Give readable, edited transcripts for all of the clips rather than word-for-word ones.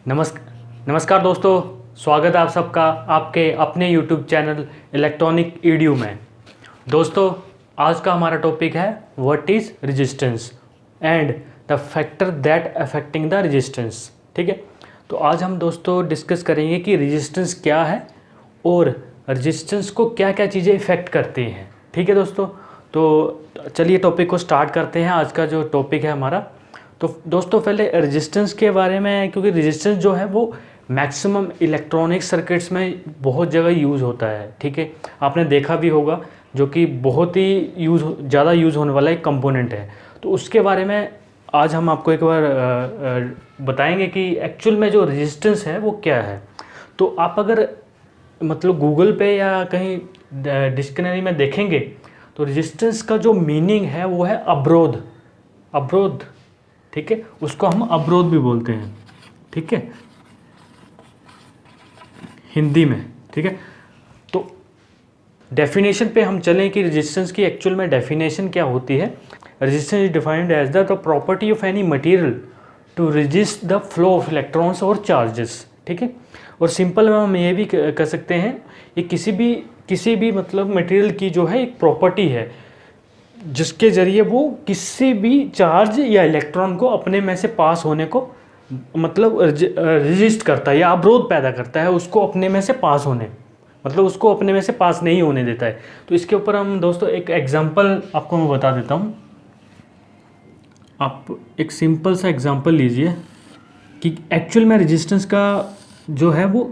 नमस्कार दोस्तों, स्वागत है आप सबका आपके अपने YouTube चैनल इलेक्ट्रॉनिक ईडीयू में। दोस्तों, आज का हमारा टॉपिक है what is resistance and the factor that affecting the resistance. ठीक है, तो आज हम दोस्तों डिस्कस करेंगे कि रेजिस्टेंस क्या है और रेजिस्टेंस को क्या क्या चीज़ें इफ़ेक्ट करती हैं। ठीक है दोस्तों, तो चलिए टॉपिक को स्टार्ट करते हैं। आज का जो टॉपिक है हमारा, तो दोस्तों पहले रेजिस्टेंस के बारे में, क्योंकि रेजिस्टेंस जो है वो मैक्सिमम इलेक्ट्रॉनिक सर्किट्स में बहुत जगह यूज़ होता है। ठीक है, आपने देखा भी होगा, जो कि बहुत ही ज़्यादा यूज़ होने वाला एक कंपोनेंट है। तो उसके बारे में आज हम आपको एक बार बताएंगे कि एक्चुअल में जो रेजिस्टेंस है वो क्या है। तो आप अगर मतलब गूगल पे या कहीं डिक्शनरी में देखेंगे तो रेजिस्टेंस का जो मीनिंग है वो है अवरोध। ठीक है, उसको हम अवरोध भी बोलते हैं। ठीक है, हिंदी में। ठीक है, तो डेफिनेशन पे हम चलें कि रेजिस्टेंस की एक्चुअल में डेफिनेशन क्या होती है। Resistance is defined as the property of any material to resist the flow of electrons और चार्जेस। ठीक है, और सिंपल में हम ये भी कह सकते हैं ये किसी भी मतलब मटेरियल की जो है एक प्रॉपर्टी है जिसके ज़रिए वो किसी भी चार्ज या इलेक्ट्रॉन को अपने में से पास होने को मतलब रेजिस्ट करता है या अवरोध पैदा करता है, उसको अपने में से पास होने, मतलब उसको अपने में से पास नहीं होने देता है। तो इसके ऊपर हम दोस्तों एक एग्जांपल आपको मैं बता देता हूँ। आप एक सिंपल सा एग्जांपल लीजिए कि एक्चुअल में रेजिस्टेंस का जो है वो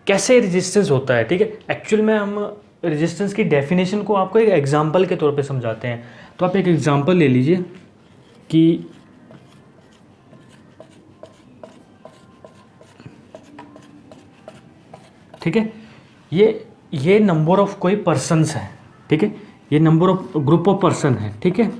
कैसे रेजिस्टेंस होता है। ठीक है, एक्चुअल में हम रेजिस्टेंस की डेफिनेशन को आपको एक एग्जांपल के तौर पे समझाते हैं। तो आप एक एग्जांपल ले लीजिए कि ठीक है, ये नंबर ऑफ कोई पर्सन्स है। ठीक है, ये number of group of person है। ठीक है,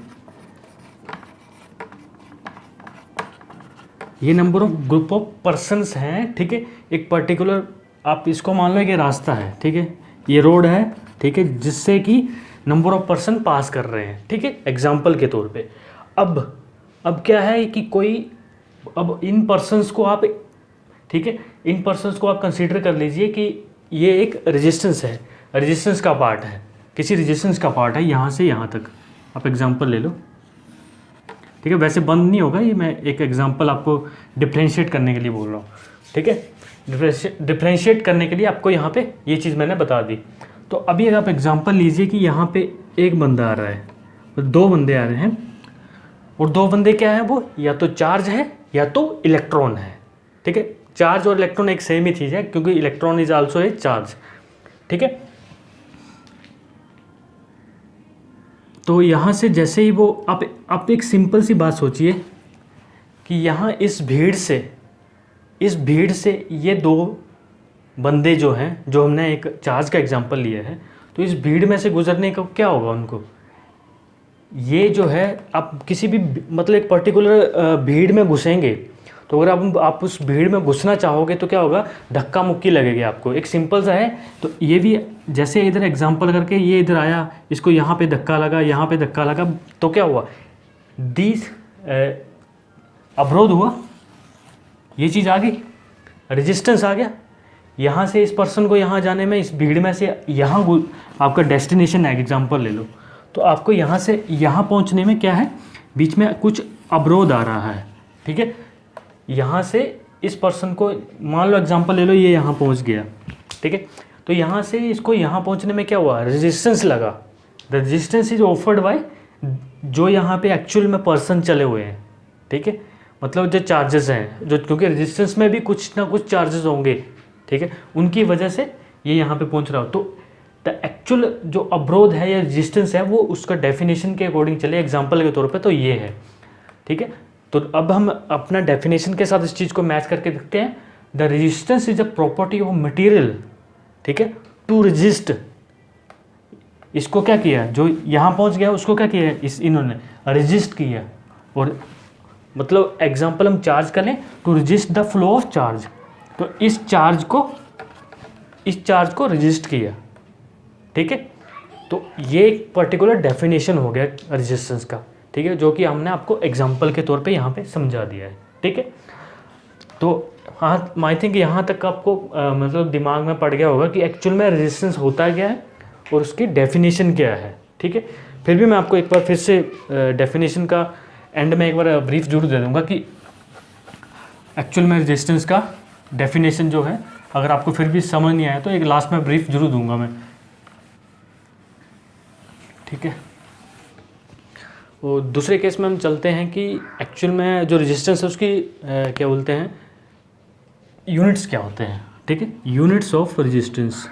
ये number of group of persons हैं। ठीक है, एक पर्टिकुलर आप इसको मान लो कि रास्ता है। ठीक है, ये रोड है। ठीक है, जिससे कि नंबर ऑफ पर्सन पास कर रहे हैं। ठीक है, एग्जाम्पल के तौर पे। अब क्या है कि अब इन पर्सन्स को आप, ठीक है, इन पर्सन्स को आप कंसीडर कर लीजिए कि ये एक रेजिस्टेंस है, रेजिस्टेंस का पार्ट है, किसी रेजिस्टेंस का पार्ट है यहाँ से यहाँ तक। आप एग्जाम्पल ले लो। ठीक है, वैसे बंद नहीं होगा ये, मैं एक एग्जांपल आपको डिफ्रेंशिएट करने के लिए बोल रहा हूँ। ठीक है, डिफ्रेंशिएट करने के लिए आपको यहाँ पे ये चीज़ मैंने बता दी। तो अभी अगर आप एग्जांपल लीजिए कि यहाँ पे एक बंदा आ रहा है, तो दो बंदे आ रहे हैं, और दो बंदे क्या है, वो या तो चार्ज है या तो इलेक्ट्रॉन है। ठीक है, चार्ज और इलेक्ट्रॉन एक सेम ही चीज़ है, क्योंकि electron is also a charge. ठीक है, तो यहाँ से जैसे ही वो आप एक सिंपल सी बात सोचिए कि यहाँ इस भीड़ से ये दो बंदे जो हैं, जो हमने एक चार्ज का एग्जांपल लिया है, तो इस भीड़ में से गुजरने का क्या होगा उनको, ये जो है आप किसी भी मतलब एक पर्टिकुलर भीड़ में घुसेंगे, तो अगर आप उस भीड़ में घुसना चाहोगे तो क्या होगा, धक्का मुक्की लगेगी आपको। एक सिंपल सा है। तो ये भी जैसे इधर एग्जांपल करके ये इधर आया, इसको यहाँ पे धक्का लगा, यहाँ पे धक्का लगा, तो क्या हुआ, अवरोध हुआ, ये चीज़ आ गई, रेजिस्टेंस आ गया। यहाँ से इस पर्सन को यहाँ जाने में, इस भीड़ में से यहाँ आपका डेस्टिनेशन है, एग्जाम्पल ले लो, तो आपको यहाँ से यहाँ पहुँचने में क्या है, बीच में कुछ अवरोध आ रहा है। ठीक है, यहाँ से इस पर्सन को मान लो, एग्जांपल ले लो, ये यहाँ पहुँच गया। ठीक है, तो यहाँ से इसको यहाँ पहुँचने में क्या हुआ, रेजिस्टेंस लगा। The resistance is offered by जो यहाँ पे एक्चुअल में पर्सन चले हुए हैं। ठीक है, मतलब जो चार्जेस हैं, जो क्योंकि रेजिस्टेंस में भी कुछ ना कुछ चार्जेस होंगे। ठीक है, उनकी वजह से ये यहाँ पे पहुँच रहा हो। तो द एक्चुअल जो अवरोध है या रेजिस्टेंस है, वो उसका डेफिनेशन के अकॉर्डिंग चले एग्जाम्पल के तौर पर, तो ये है। ठीक है, तो अब हम अपना डेफिनेशन के साथ इस चीज़ को मैच करके देखते हैं। The resistance is a property of material, ठीक है, टू रेजिस्ट। इसको क्या किया, जो यहाँ पहुँच गया उसको क्या किया, इन्होंने रेजिस्ट किया। और मतलब एग्जांपल हम चार्ज कर लें, to resist the flow of charge, तो इस चार्ज को रेजिस्ट किया। ठीक है, तो ये एक पर्टिकुलर डेफिनेशन हो गया रेजिस्टेंस का। ठीक है, जो कि हमने आपको एग्जांपल के तौर पे यहाँ पे समझा दिया है। ठीक है, तो हाँ, आई थिंक यहाँ तक आपको मतलब दिमाग में पड़ गया होगा कि एक्चुअल में रेजिस्टेंस होता क्या है और उसकी डेफिनेशन क्या है, ठीक है। फिर भी मैं आपको एक बार फिर से डेफिनेशन का एंड में एक बार ब्रीफ जरूर दे दूँगा कि एक्चुअल में रेजिस्टेंस का डेफिनेशन जो है, अगर आपको फिर भी समझ नहीं आया तो एक लास्ट में ब्रीफ जरूर दूंगा मैं, ठीक है। और दूसरे केस में हम चलते हैं कि एक्चुअल में जो रेजिस्टेंस है उसकी क्या बोलते हैं, यूनिट्स क्या होते हैं, ठीक है। यूनिट्स ऑफ रेजिस्टेंस,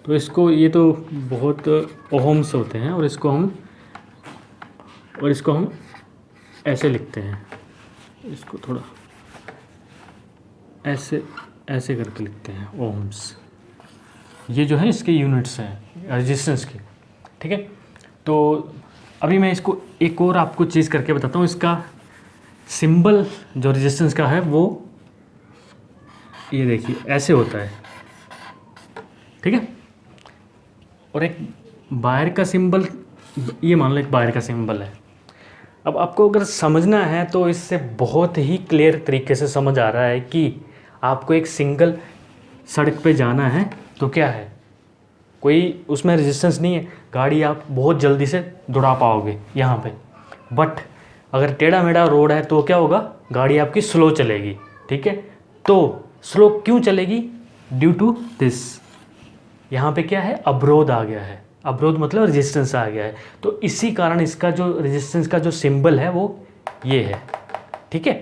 तो इसको, ये तो बहुत ओहम्स होते हैं और इसको हम ऐसे लिखते हैं, इसको थोड़ा ऐसे करके लिखते हैं, ओहम्स। ये जो है इसके यूनिट्स हैं रेजिस्टेंस के, ठीक है। तो अभी मैं इसको एक और आपको चीज़ करके बताता हूँ। इसका सिंबल जो रेजिस्टेंस का है वो ये देखिए ऐसे होता है, ठीक है। और एक वायर का सिंबल, ये मान लो एक वायर का सिंबल है। अब आपको अगर समझना है तो इससे बहुत ही क्लियर तरीके से समझ आ रहा है कि आपको एक सिंगल सड़क पे जाना है तो क्या है, कोई उसमें रेजिस्टेंस नहीं है, गाड़ी आप बहुत जल्दी से दौड़ा पाओगे यहाँ पे। बट अगर टेढ़ा मेढ़ा रोड है तो क्या होगा, गाड़ी आपकी स्लो चलेगी, ठीक है। तो स्लो क्यों चलेगी, ड्यू टू दिस, यहाँ पे क्या है, अवरोध आ गया है। अवरोध मतलब रेजिस्टेंस आ गया है। तो इसी कारण इसका जो रेजिस्टेंस का जो सिंबल है वो ये है, ठीक है।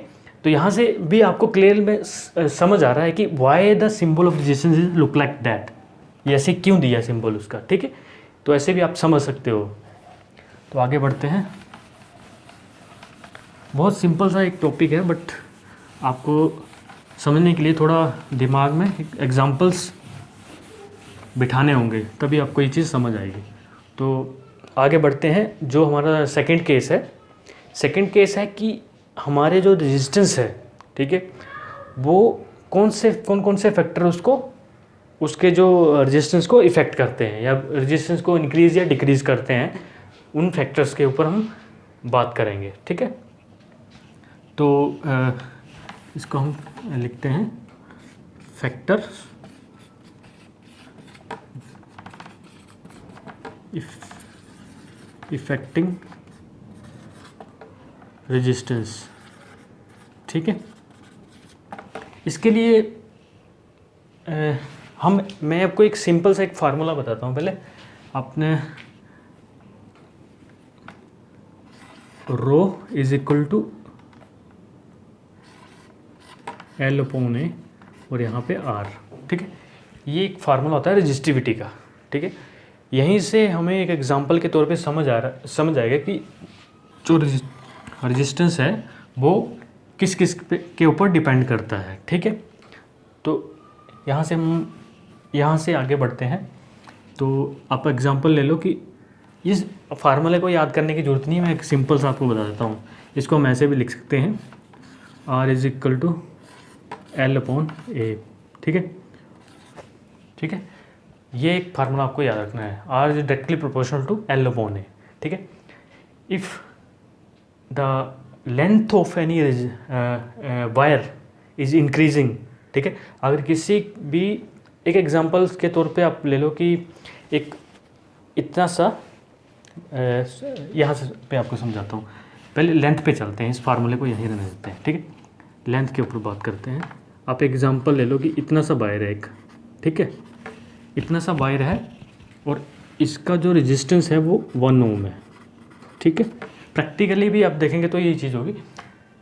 तो यहाँ से भी आपको क्लियर में समझ आ रहा है कि why the symbol of resistance is look like that, ये ऐसे क्यों दिया सिंबल उसका, ठीक है। तो ऐसे भी आप समझ सकते हो। तो आगे बढ़ते हैं। बहुत सिंपल सा एक टॉपिक है, बट आपको समझने के लिए थोड़ा दिमाग में एग्जांपल्स बिठाने होंगे, तभी आपको ये चीज़ समझ आएगी। तो आगे बढ़ते हैं। जो हमारा सेकंड केस है कि हमारे जो रेजिस्टेंस है, ठीक है, वो कौन कौन से फैक्टर उसके जो रेजिस्टेंस को इफ़ेक्ट करते हैं या रेजिस्टेंस को इंक्रीज़ या डिक्रीज़ करते हैं, उन फैक्टर्स के ऊपर हम बात करेंगे, ठीक है। तो इसको हम लिखते हैं फैक्टर इफेक्टिंग रेजिस्टेंस, ठीक है। इसके लिए मैं आपको एक सिंपल सा एक फार्मूला बताता हूँ। पहले आपने रो इज इक्वल टू L/A और यहाँ पे R, ठीक है। ये एक फार्मूला होता है रेजिस्टिविटी का, ठीक है। यहीं से हमें एक एग्जांपल के तौर पे समझ आएगा कि जो रेजिस्टेंस है वो किस के ऊपर डिपेंड करता है, ठीक है। तो यहाँ से आगे बढ़ते हैं। तो आप एग्जांपल ले लो कि इस फार्मूले को याद करने की ज़रूरत नहीं है, मैं एक सिंपल सा आपको बता देता हूँ। इसको हम ऐसे भी लिख सकते हैं, R is equal to L/A, ठीक है, ठीक है। ये एक फार्मूला आपको याद रखना है, R is directly proportional to L/A, ठीक है। If the length of any wire is increasing, ठीक है। अगर किसी भी एक एग्जांपल्स के तौर पे आप ले लो कि एक इतना सा यहाँ से पे आपको समझाता हूँ। पहले लेंथ पे चलते हैं, इस फार्मूले को यहीं रहने देते हैं, ठीक है। लेंथ के ऊपर बात करते हैं। आप एग्जांपल ले लो कि इतना सा वायर है एक, ठीक है, इतना सा वायर है और इसका जो रेजिस्टेंस है वो 1 ओम है, ठीक है। प्रैक्टिकली भी आप देखेंगे तो ये चीज़ होगी,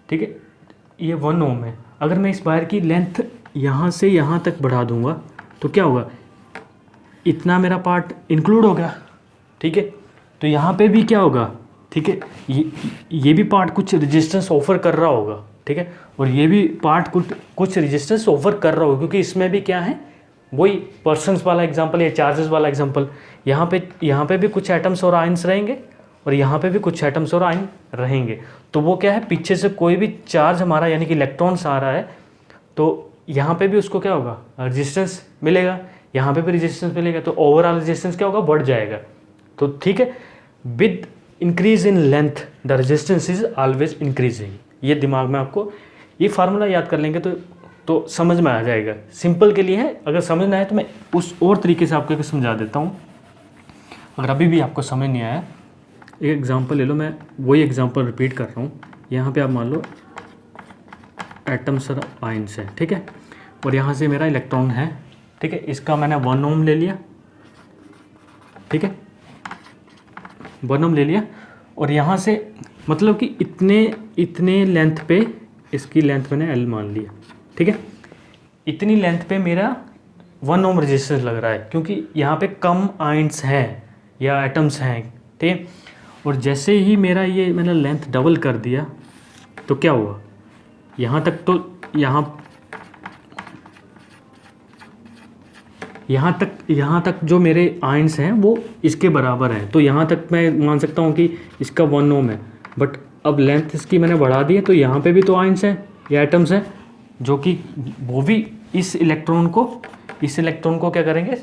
ठीक है। ये 1 ओम है। अगर मैं इस वायर की लेंथ यहाँ से यहाँ तक बढ़ा दूंगा तो क्या होगा, इतना मेरा पार्ट इंक्लूड होगा, ठीक है। तो यहाँ पे भी क्या होगा, ठीक है, ये भी पार्ट कुछ रेजिस्टेंस ऑफर कर रहा होगा, ठीक है। और ये भी पार्ट कुछ रेजिस्टेंस ऑफर कर रहा होगा, क्योंकि इसमें भी क्या है, वही पर्सन्स वाला एग्जांपल या चार्जेस वाला एग्जांपल। यहाँ पे भी कुछ एटम्स और आयंस रहेंगे और यहाँ पे भी कुछ एटम्स और आयन रहेंगे। तो वो क्या है, पीछे से कोई भी चार्ज हमारा यानी कि इलेक्ट्रॉन्स आ रहा है तो यहाँ पे भी उसको क्या होगा, रेजिस्टेंस मिलेगा, यहाँ पे भी रेजिस्टेंस मिलेगा। तो ओवरऑल रेजिस्टेंस क्या होगा, बढ़ जाएगा। तो ठीक है, with increase in length the resistance is always increasing. ये दिमाग में आपको ये फार्मूला याद कर लेंगे तो समझ में आ जाएगा। सिंपल के लिए है, अगर समझना है तो मैं उस और तरीके से आपको समझा देता हूँ। अगर अभी भी आपको समझ नहीं आया, एक एग्जांपल ले लो, मैं वही एग्जांपल रिपीट कर रहा हूँ। यहाँ पे आप मान लो एटम्स और आयंस है, ठीक है, और यहाँ से मेरा इलेक्ट्रॉन है, ठीक है, इसका मैंने 1 ओम ले लिया, ठीक है, 1 ओम ले लिया, और यहाँ से मतलब कि इतने लेंथ पे इसकी लेंथ मैंने L मान लिया, ठीक है, इतनी लेंथ पे मेरा 1 ओम रेजिस्टेंस लग रहा है, क्योंकि यहाँ पे कम आयंस हैं या एटम्स हैं, ठीक है। और जैसे ही मेरा ये मैंने लेंथ डबल कर दिया तो क्या हुआ, यहाँ तक तो यहाँ तक जो मेरे आयंस हैं वो इसके बराबर हैं, तो यहाँ तक मैं मान सकता हूँ कि इसका 1 ओम है। बट अब लेंथ इसकी मैंने बढ़ा दी है, तो यहाँ पे भी तो आयंस हैं या एटम्स हैं, जो कि वो भी इस इलेक्ट्रॉन को क्या करेंगे,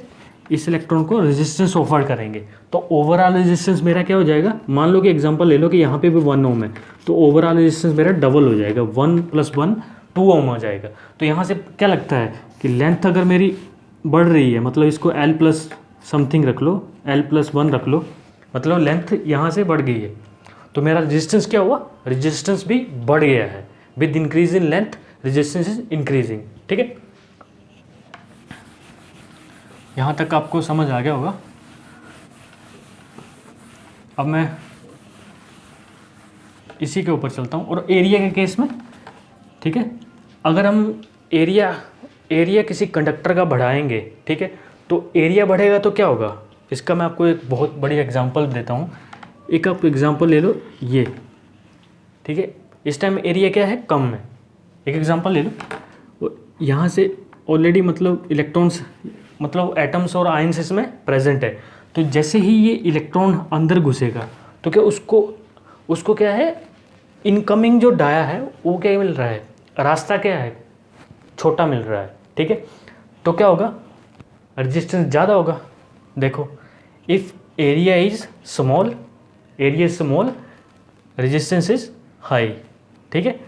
इस इलेक्ट्रॉन को रेजिस्टेंस ऑफर करेंगे। तो ओवरऑल रेजिस्टेंस मेरा क्या हो जाएगा, मान लो कि एग्जांपल ले लो कि यहाँ पे भी 1 ओम है, तो ओवरऑल रेजिस्टेंस मेरा डबल हो जाएगा, 1 + 1 2 ओम हो जाएगा। तो यहाँ से क्या लगता है कि लेंथ अगर मेरी बढ़ रही है, मतलब इसको L प्लस समथिंग रख लो, L + 1 रख लो, मतलब लेंथ यहाँ से बढ़ गई है, तो मेरा रेजिस्टेंस क्या हुआ, रेजिस्टेंस भी बढ़ गया है। With increase in length resistance is increasing, ठीक है। यहाँ तक आपको समझ आ गया होगा। अब मैं इसी के ऊपर चलता हूँ, और एरिया के केस में, ठीक है, अगर हम एरिया किसी कंडक्टर का बढ़ाएंगे, ठीक है, तो एरिया बढ़ेगा तो क्या होगा, इसका मैं आपको एक बहुत बड़ी एग्जांपल देता हूँ। एक आप एग्जांपल ले लो ये, ठीक है, इस टाइम एरिया क्या है, कम है। एक एग्जांपल ले लो, यहाँ से ऑलरेडी मतलब इलेक्ट्रॉन्स मतलब एटम्स और आयंस इसमें प्रेजेंट है, तो जैसे ही ये इलेक्ट्रॉन अंदर घुसेगा तो क्या उसको क्या है, इनकमिंग जो डाया है वो क्या मिल रहा है, रास्ता क्या है, छोटा मिल रहा है, ठीक है। तो क्या होगा, रेजिस्टेंस ज़्यादा होगा। देखो, if area is small resistance is high, ठीक है।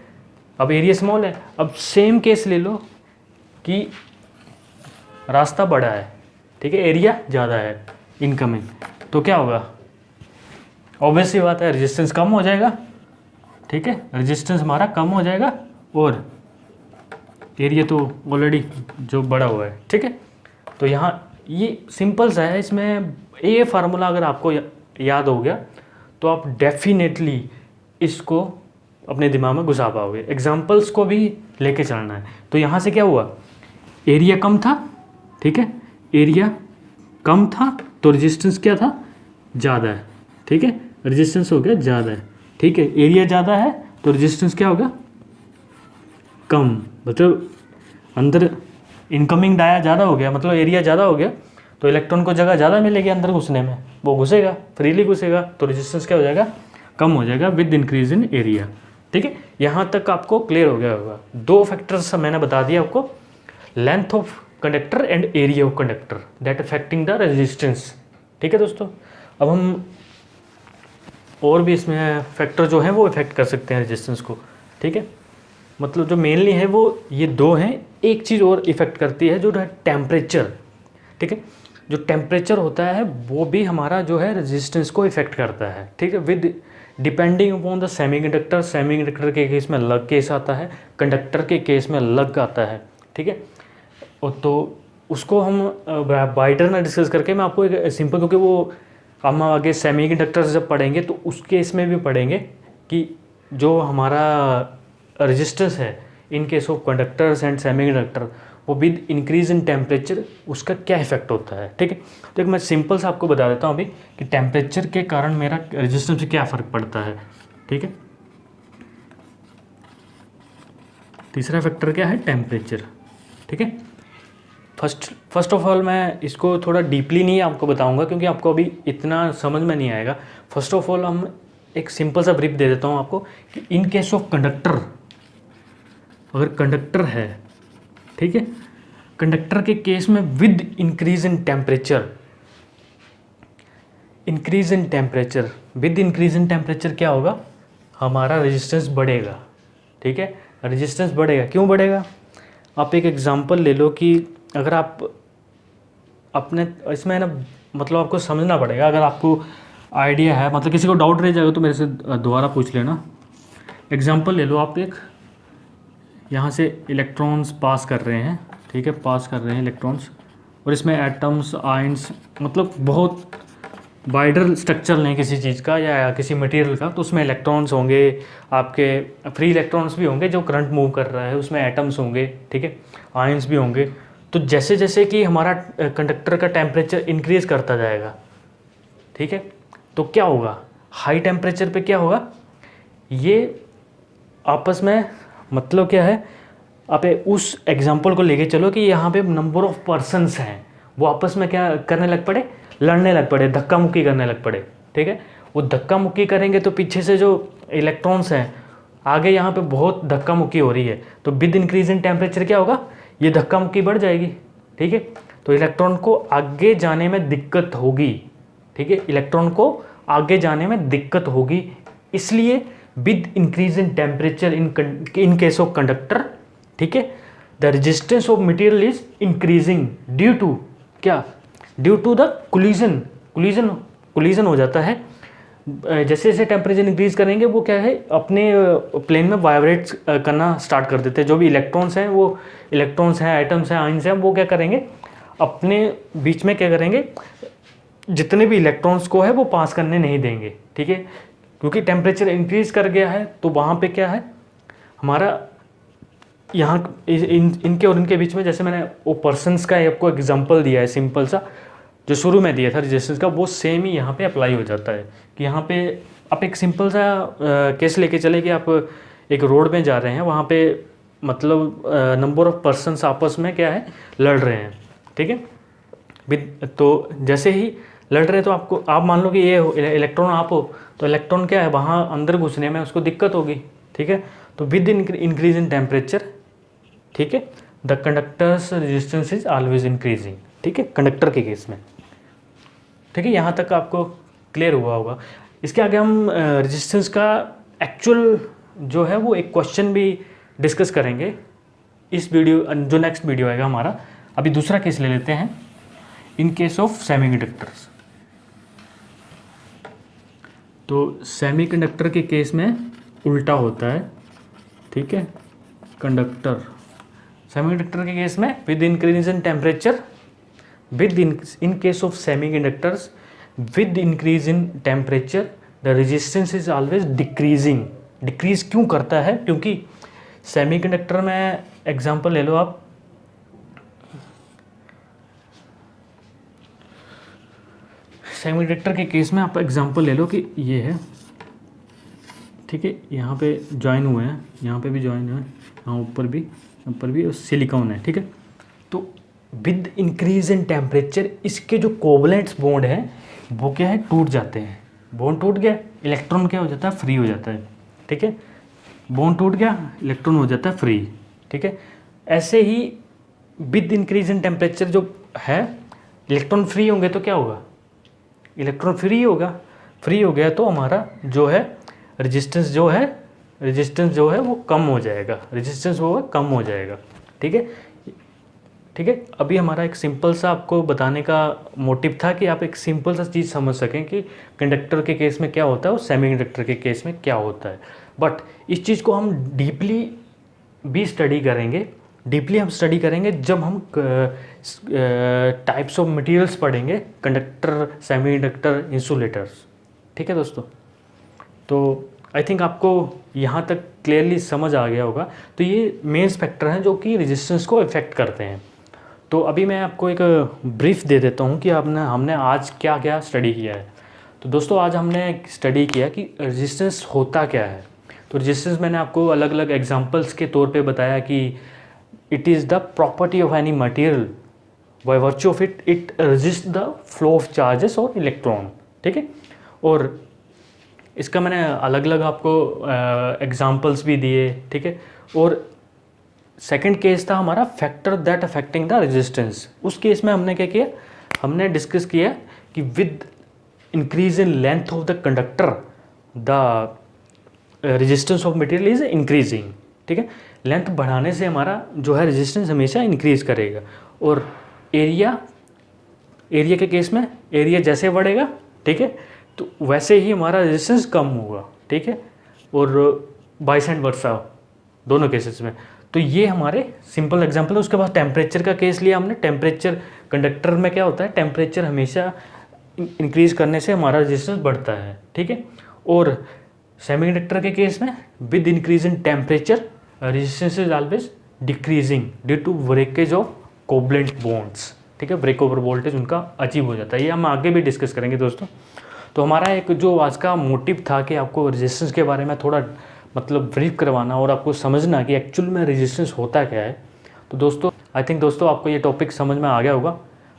अब एरिया स्मॉल है, अब सेम केस ले लो कि रास्ता बड़ा है, ठीक है, एरिया ज़्यादा है इनकमिंग, तो क्या होगा, ऑब्वियस सी बात है, रेजिस्टेंस कम हो जाएगा, ठीक है, रेजिस्टेंस हमारा कम हो जाएगा, और एरिया तो ऑलरेडी जो बड़ा हुआ है, ठीक है। तो यहाँ ये सिंपल सा है, इसमें ये फार्मूला अगर आपको याद हो गया तो आप डेफिनेटली इसको अपने दिमाग में घुसा पाओगे। एग्जाम्पल्स को भी लेके चलना है। तो यहाँ से क्या हुआ, एरिया कम था, ठीक है, एरिया कम था तो रेजिस्टेंस क्या था, ज़्यादा है, ठीक है, रेजिस्टेंस हो गया ज़्यादा है, ठीक है, एरिया ज़्यादा है तो रेजिस्टेंस क्या होगा, कम, मतलब अंदर इनकमिंग डाया ज़्यादा हो गया, मतलब एरिया ज़्यादा हो गया, तो इलेक्ट्रॉन को जगह ज़्यादा मिलेगी अंदर घुसने में, वो घुसेगा, फ्रीली घुसेगा, तो रेजिस्टेंस क्या हो जाएगा, कम हो जाएगा विद इंक्रीज इन एरिया, ठीक है। यहाँ तक आपको क्लियर हो गया होगा। 2 फैक्टर्स मैंने बता दिया आपको, length of conductor and area of conductor that affecting the resistance, ठीक है दोस्तों। अब हम और भी इसमें फैक्टर जो है वो इफेक्ट कर सकते हैं रेजिस्टेंस को, ठीक है, मतलब जो मेनली है वो ये 2 हैं। एक चीज़ और इफेक्ट करती है जो है टेम्परेचर, ठीक है, जो टेम्परेचर होता है वो भी हमारा जो है रेजिस्टेंस को इफेक्ट करता है, ठीक है, with depending upon the semiconductor के केस में अलग केस आता है, कंडक्टर के केस में अलग आता है, ठीक है। और तो उसको हम बाइटर ना डिस्कस करके मैं आपको एक सिंपल, क्योंकि वो हम आगे सेमीकंडक्टर्स जब पढ़ेंगे तो उस केस में भी पढ़ेंगे कि जो हमारा रेजिस्टेंस है इन case of conductors and semiconductor, वो विद इंक्रीज इन टेम्परेचर उसका क्या इफेक्ट होता है, ठीक है। तो एक मैं सिंपल से आपको बता देता हूँ अभी कि टेम्परेचर के कारण मेरा रेजिस्टेंस में क्या फ़र्क पड़ता है, ठीक है। तीसरा फैक्टर क्या है, टेम्परेचर, ठीक है। फर्स्ट ऑफ ऑल मैं इसको थोड़ा डीपली नहीं आपको बताऊंगा क्योंकि आपको अभी इतना समझ में नहीं आएगा। फर्स्ट ऑफ ऑल हम एक सिंपल सा ब्रीफ दे देता हूँ आपको कि इन केस ऑफ कंडक्टर, अगर कंडक्टर है, ठीक है, कंडक्टर के केस में with increase in temperature increase in temperature, with increase in temperature क्या होगा, हमारा रेजिस्टेंस बढ़ेगा। ठीक है, रेजिस्टेंस बढ़ेगा। क्यों बढ़ेगा? आप एक एग्जांपल ले लो कि अगर आप अपने इसमें ना, मतलब आपको समझना पड़ेगा। अगर आपको आइडिया है, मतलब किसी को डाउट रह जाएगा तो मेरे से दोबारा पूछ लेना। एग्जांपल ले लो आप, एक यहाँ से इलेक्ट्रॉन्स पास कर रहे हैं, ठीक है, पास कर रहे हैं इलेक्ट्रॉन्स, और इसमें एटम्स, आयंस, मतलब बहुत वाइडर स्ट्रक्चर लें किसी चीज़ का या किसी मटेरियल का, तो उसमें इलेक्ट्रॉन्स होंगे, आपके फ्री इलेक्ट्रॉन्स भी होंगे जो करंट मूव कर रहा है, उसमें एटम्स होंगे, ठीक है, आयंस भी होंगे। तो जैसे जैसे कि हमारा कंडक्टर का टेम्परेचर इंक्रीज करता जाएगा, ठीक है, तो क्या होगा, हाई टेम्परेचर पे क्या होगा, ये आपस में, मतलब क्या है, आप उस एग्जांपल को लेके चलो कि यहाँ पे नंबर ऑफ पर्सन्स हैं, वो आपस में क्या करने लग पड़े, लड़ने लग पड़े, धक्का मुक्की करने लग पड़े। ठीक है, वो धक्का मुक्की करेंगे तो पीछे से जो इलेक्ट्रॉन्स हैं, आगे यहाँ पे बहुत धक्का मुक्की हो रही है, तो विद इंक्रीज इन टेम्परेचर क्या होगा, ये धक्का मुक्की बढ़ जाएगी। ठीक है, तो इलेक्ट्रॉन को आगे जाने में दिक्कत होगी। ठीक है, इलेक्ट्रॉन को आगे जाने में दिक्कत होगी, इसलिए with increase in temperature in case of conductor, ठीक है, the resistance of material is increasing due to क्या, ड्यू टू द कोलिजन हो जाता है। जैसे जैसे टेम्परेचर इंक्रीज करेंगे वो क्या है, अपने प्लेन में वाइब्रेट करना स्टार्ट कर देते हैं। जो भी इलेक्ट्रॉन्स हैं, वो इलेक्ट्रॉन्स हैं, एटम्स हैं, आयंस हैं, वो क्या करेंगे, अपने बीच में क्या करेंगे, जितने भी इलेक्ट्रॉन्स को है वो पास करने नहीं देंगे। ठीक है, क्योंकि टेम्परेचर इंक्रीज कर गया है, तो वहाँ पे क्या है, हमारा यहाँ इनके और इनके बीच में, जैसे मैंने वो पर्सन्स का आपको एग्जांपल दिया है सिंपल सा, जो शुरू में दिया था रेजिस्टेंस का, वो सेम ही यहाँ पे अप्लाई हो जाता है। कि यहाँ पे आप एक सिंपल सा केस लेके चले कि आप एक रोड में जा रहे हैं, वहाँ पे मतलब नंबर ऑफ पर्सन्स आपस में क्या है, लड़ रहे हैं। ठीक है, तो जैसे ही लड़ रहे हैं तो आपको, आप मान लो कि ये इलेक्ट्रॉन आप हो, तो इलेक्ट्रॉन क्या है, वहाँ अंदर घुसने में उसको दिक्कत होगी। ठीक है, तो विद इंक्रीज इन टेम्परेचर, ठीक है, the conductors resistance is always increasing. ठीक है, कंडक्टर के केस में। ठीक है, यहाँ तक आपको क्लियर हुआ होगा। इसके आगे हम रेजिस्टेंस का एक्चुअल जो है वो एक क्वेश्चन भी डिस्कस करेंगे इस वीडियो, जो नेक्स्ट वीडियो आएगा हमारा। अभी दूसरा केस ले लेते हैं, इन केस ऑफ सेमीकंडक्टर्स। तो सेमीकंडक्टर के केस में उल्टा होता है। ठीक है, कंडक्टर सेमीकंडक्टर के केस में with increase in temperature, with in case of semiconductors with increase in temperature the resistance is always decreasing. Decrease क्यों करता है, क्योंकि सेमीकंडक्टर में एग्जांपल ले लो आप, सेमीकंडक्टर के केस में आप एग्जांपल ले लो कि ये है, ठीक है, यहाँ पे ज्वाइन हुए हैं, यहाँ पे भी ज्वाइन है, यहाँ ऊपर भी और सिलिकॉन है। ठीक है, तो विद इंक्रीज इन टेम्परेचर इसके जो कोवलेंट्स बॉन्ड हैं वो क्या है, टूट जाते हैं। बॉन्ड टूट गया, इलेक्ट्रॉन क्या हो जाता है, फ्री हो जाता है। ठीक है, बॉन्ड टूट गया, इलेक्ट्रॉन हो जाता है फ्री। ठीक है, ऐसे ही विद इंक्रीज इन टेम्परेचर जो है, इलेक्ट्रॉन फ्री होंगे तो क्या होगा, इलेक्ट्रॉन फ्री होगा, फ्री हो गया तो हमारा जो है रेजिस्टेंस जो है वो कम हो जाएगा, रेजिस्टेंस वो कम हो जाएगा। ठीक है, ठीक है, अभी हमारा एक सिंपल सा आपको बताने का मोटिव था कि आप एक सिंपल सा चीज़ समझ सकें कि कंडक्टर के केस में क्या होता है और सेमीकंडक्टर के केस में क्या होता है। बट इस चीज़ को हम डीपली भी स्टडी करेंगे, जब हम टाइप्स ऑफ मटेरियल्स पढ़ेंगे, कंडक्टर, सेमीकंडक्टर, इंसुलेटर्स। ठीक है दोस्तों, तो आई थिंक आपको यहाँ तक क्लियरली समझ आ गया होगा। तो ये मेन फैक्टर हैं जो कि रेजिस्टेंस को इफेक्ट करते हैं। तो अभी मैं आपको एक ब्रीफ दे देता हूँ कि हमने आज क्या क्या स्टडी किया है। तो दोस्तों, आज हमने स्टडी किया कि रेजिस्टेंस होता क्या है। तो रेजिस्टेंस मैंने आपको अलग अलग एग्जांपल्स के तौर पे बताया कि it is the property of any material, by virtue of it resist the flow of charges और इलेक्ट्रॉन। ठीक है, और इसका मैंने अलग अलग आपको एग्जांपल्स भी दिए। ठीक है, और सेकंड केस था हमारा factor that affecting the resistance. उस केस में हमने क्या किया, हमने डिस्कस किया कि with increase in length of the conductor the resistance of material is increasing. ठीक है, लेंथ बढ़ाने से हमारा जो है रेजिस्टेंस हमेशा इंक्रीज करेगा। और एरिया के केस में एरिया जैसे बढ़ेगा, ठीक है, तो वैसे ही हमारा रेजिस्टेंस कम होगा। ठीक है, और वाइस एंड वर्सा दोनों केसेस में। तो ये हमारे सिंपल एग्जांपल है। उसके बाद टेम्परेचर का केस लिया हमने। टेम्परेचर कंडक्टर में क्या होता है, टेम्परेचर हमेशा इंक्रीज करने से हमारा रेजिस्टेंस बढ़ता है। ठीक है, और सेमीकंडक्टर के केस में with increase in temperature resistance is always decreasing due to breakage of covalent bonds. ठीक है, ब्रेक ओवर वोल्टेज उनका अचीव हो जाता है। ये हम आगे भी डिस्कस करेंगे दोस्तों। तो हमारा एक जो आज का मोटिव था कि आपको रेजिस्टेंस के बारे में थोड़ा मतलब ब्रीफ करवाना और आपको समझना कि एक्चुअल में रेजिस्टेंस होता क्या है। तो दोस्तों आई थिंक दोस्तों आपको ये टॉपिक समझ में आ गया होगा।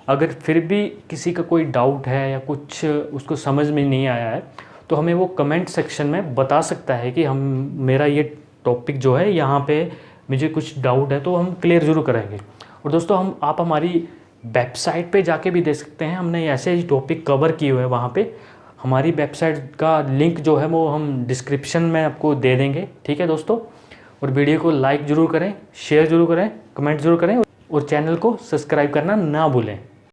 अगर फिर भी किसी का कोई डाउट है या कुछ उसको समझ में नहीं आया है तो हमें वो कमेंट सेक्शन में बता सकता है कि हम मेरा ये टॉपिक जो है यहाँ पे मुझे कुछ डाउट है, तो हम क्लियर ज़रूर करेंगे। और दोस्तों आप हमारी वेबसाइट पे जाके भी देख सकते हैं, हमने ऐसे ही टॉपिक कवर किए हुए हैं वहाँ पे। हमारी वेबसाइट का लिंक जो है वो हम डिस्क्रिप्शन में आपको दे देंगे। ठीक है दोस्तों, और वीडियो को लाइक ज़रूर करें, शेयर ज़रूर करें, कमेंट ज़रूर करें और चैनल को सब्सक्राइब करना ना भूलें।